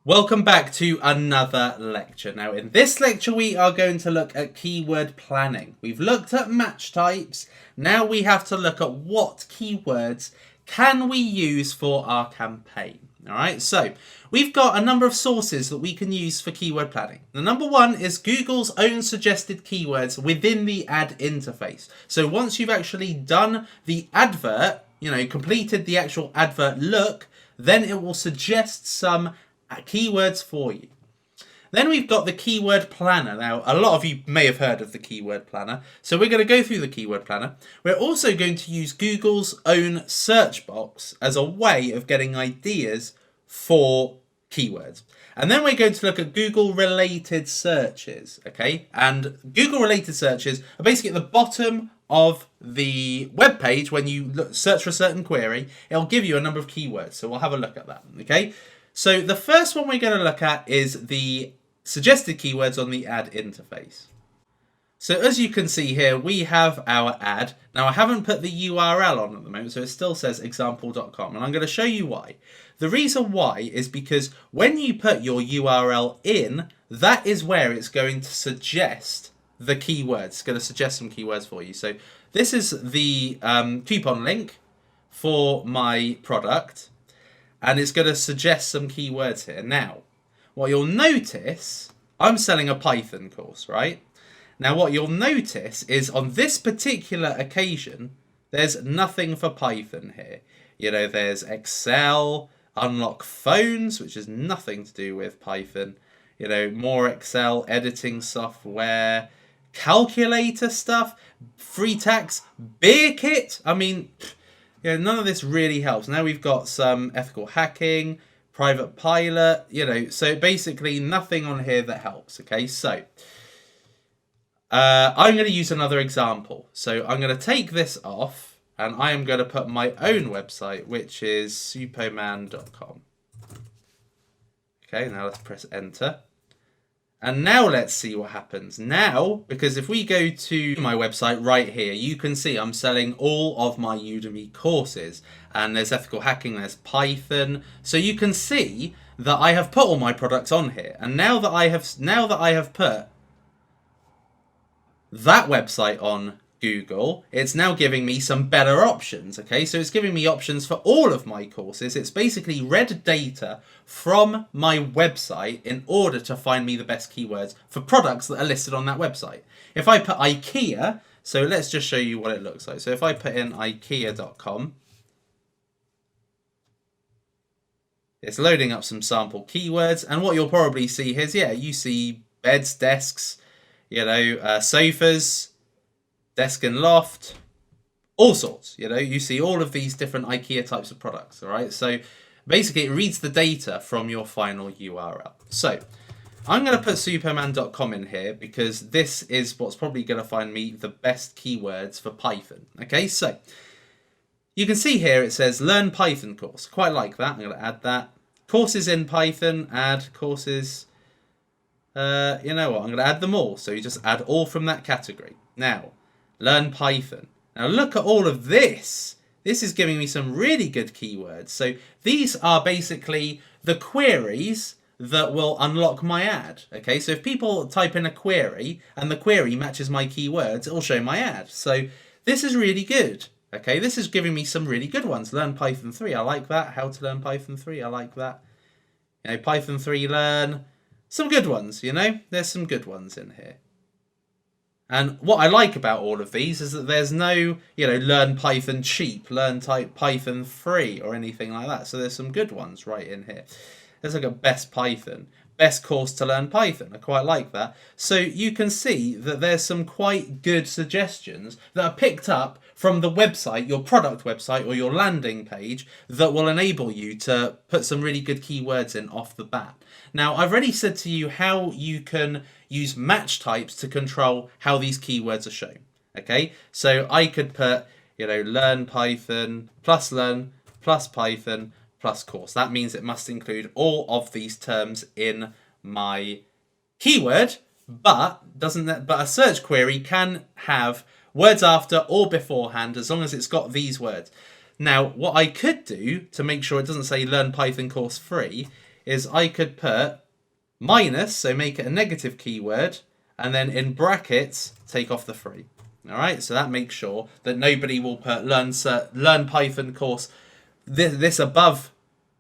Welcome back to another lecture. Now, in this lecture, we are going to look at keyword planning. We've looked at match types. Now we have to look at what keywords can we use for our campaign. All right, so we've got a number of sources that we can use for keyword planning. The number one is Google's own suggested keywords within the ad interface. So once you've actually done the advert, completed the actual advert look, then it will suggest some keywords for you. Then we've got the keyword planner. Now, a lot of you may have heard of the keyword planner, so we're going to go through the keyword planner. We're also going to use Google's own search box as a way of getting ideas for keywords. And then we're going to look at Google related searches, okay? And Google related searches are basically at the bottom of the web page. When you search for a certain query, it'll give you a number of keywords. So we'll have a look at that, okay? So the first one we're going to look at is the suggested keywords on the ad interface. So as you can see here, we have our ad. Now I haven't put the URL on at the moment, so it still says example.com, and I'm going to show you why. The reason why is because when you put your URL in, that is where it's going to suggest the keywords. It's going to suggest some keywords for you. So this is the coupon link for my product. And it's going to suggest some keywords here. Now, what you'll notice, I'm selling a Python course, right? Now, what you'll notice is on this particular occasion, there's nothing for Python here. There's Excel, unlock phones, which is nothing to do with Python. More Excel, editing software, calculator stuff, free tax, beer kit. I mean, none of this really helps. Now we've got some ethical hacking, private pilot, so basically nothing on here that helps, okay? So I'm going to use another example. So I'm going to take this off and I am going to put my own website, which is superman.com. Okay, now let's press enter. And now let's see what happens. Now, because if we go to my website right here, you can see I'm selling all of my Udemy courses. And there's ethical hacking, there's Python. So you can see that I have put all my products on here. And now that I have put that website on Google, it's now giving me some better options, okay? So it's giving me options for all of my courses. It's basically read data from my website in order to find me the best keywords for products that are listed on that website. If I put IKEA, so let's just show you what it looks like. So if I put in IKEA.com, it's loading up some sample keywords, and what you'll probably see here is, you see beds, desks, sofas, desk and loft, all sorts, you see all of these different IKEA types of products, all right? So basically it reads the data from your final URL. So I'm going to put superman.com in here because this is what's probably going to find me the best keywords for Python. Okay, so you can see here it says learn Python course. Quite like that. I'm going to add that. Courses in Python, add courses. You know what? I'm going to add them all. So you just add all from that category. Now, learn Python. Now look at all of this. This is giving me some really good keywords. So these are basically the queries that will unlock my ad. Okay, so if people type in a query and the query matches my keywords, it will show my ad. So this is really good. Okay, this is giving me some really good ones. Learn Python 3, I like that. How to learn Python 3, I like that. Python 3 learn. Some good ones, There's some good ones in here. And what I like about all of these is that there's no, learn Python cheap, learn Python free or anything like that. So there's some good ones right in here. Let's look at best Python, best course to learn Python. I quite like that. So you can see that there's some quite good suggestions that are picked up from the website, your product website or your landing page, that will enable you to put some really good keywords in off the bat. Now, I've already said to you how you can use match types to control how these keywords are shown. Okay, so I could put, learn Python plus Python plus course. That means it must include all of these terms in my keyword, but a search query can have words after or beforehand as long as it's got these words. Now, what I could do to make sure it doesn't say learn Python course free is I could put minus, so make it a negative keyword, and then in brackets, take off the 3. All right, so that makes sure that nobody will put learn Python course this above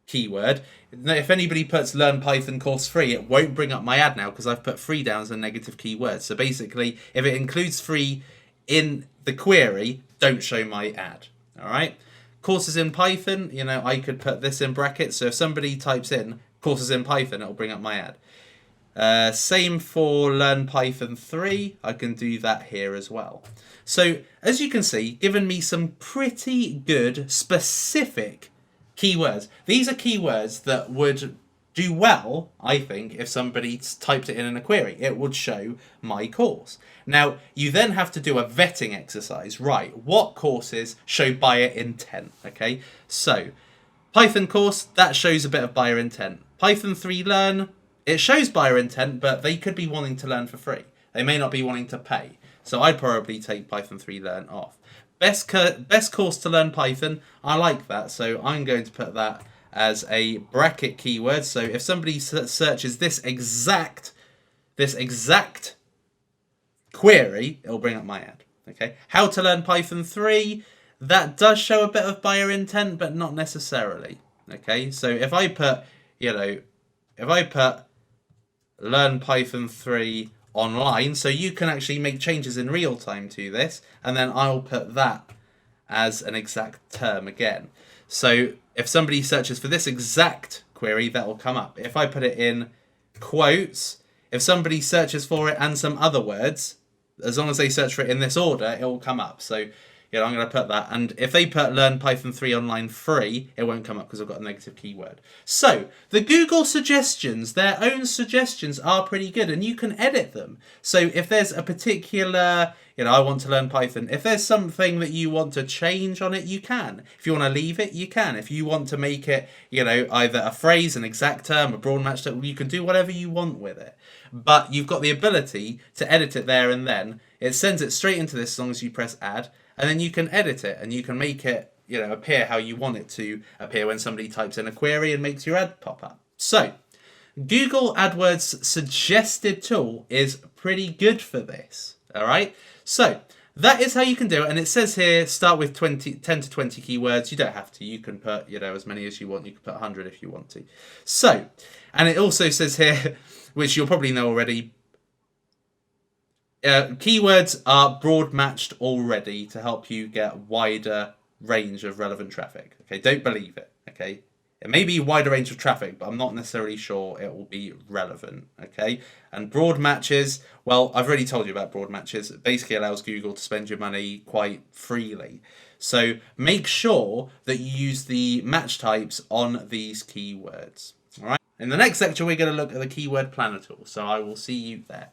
keyword. If anybody puts learn Python course 3, it won't bring up my ad now because I've put 3 down as a negative keyword. So basically, if it includes 3 in the query, don't show my ad. All right. Courses in Python, I could put this in brackets. So if somebody types in courses in Python, it'll bring up my ad. Same for Learn Python 3. I can do that here as well. So as you can see, given me some pretty good specific keywords. These are keywords that would do well, I think, if somebody typed it in a query. It would show my course. Now, you then have to do a vetting exercise. Right, what courses show buyer intent? Okay, so Python course, that shows a bit of buyer intent. Python 3 Learn, it shows buyer intent, but they could be wanting to learn for free. They may not be wanting to pay. So I'd probably take Python 3 Learn off. Best course to learn Python, I like that. So I'm going to put that as a bracket keyword. So if somebody searches this exact query, it'll bring up my ad. Okay. How to learn Python 3, that does show a bit of buyer intent, but not necessarily. Okay. So if I put, learn Python 3 online, so you can actually make changes in real time to this, and then I'll put that as an exact term again. So if somebody searches for this exact query, that will come up. If I put it in quotes, if somebody searches for it and some other words, as long as they search for it in this order, it will come up. So I'm going to put that. And if they put Learn Python 3 online free, it won't come up because I've got a negative keyword. So the Google suggestions, their own suggestions are pretty good and you can edit them. So if there's a particular, I want to learn Python. If there's something that you want to change on it, you can. If you want to leave it, you can. If you want to make it, either a phrase, an exact term, a broad match, you can do whatever you want with it. But you've got the ability to edit it there and then. It sends it straight into this as long as you press add. And then you can edit it and you can make it, appear how you want it to appear when somebody types in a query and makes your ad pop up. So, Google AdWords suggested tool is pretty good for this. All right. So that is how you can do it. And it says here, start with 10 to 20 keywords. You don't have to. You can put, as many as you want. You can put 100 if you want to. So, and it also says here, which you'll probably know already, keywords are broad matched already to help you get wider range of relevant traffic. Okay, don't believe it. Okay, it may be wider range of traffic, but I'm not necessarily sure it will be relevant. Okay, and broad matches, well, I've already told you about broad matches. It basically allows Google to spend your money quite freely. So make sure that you use the match types on these keywords. All right. In the next lecture, we're going to look at the keyword planner tool. So I will see you there.